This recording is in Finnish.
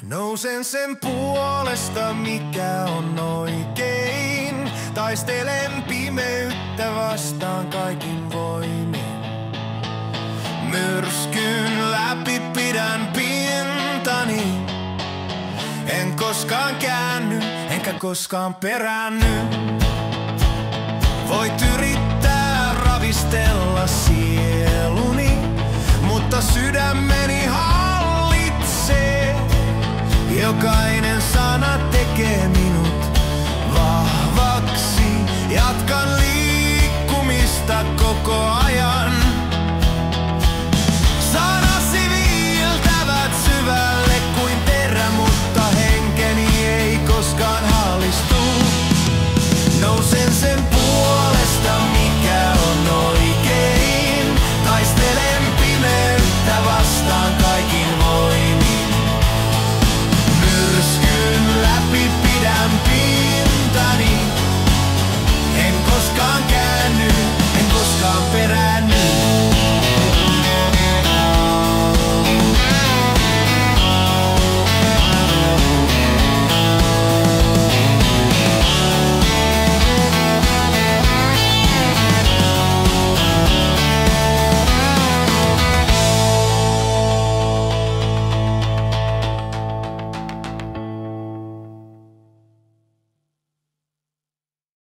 Nousen sen puolesta, mikä on oikein. Taistelen pimeyttä vastaan kaikin voimin. Myrskyn läpi pidän pintani. En koskaan käänny, enkä koskaan peräänny. Voit yrittää ravistella sieluni, mutta sydämeni hallitsee. Jokainen sana tekee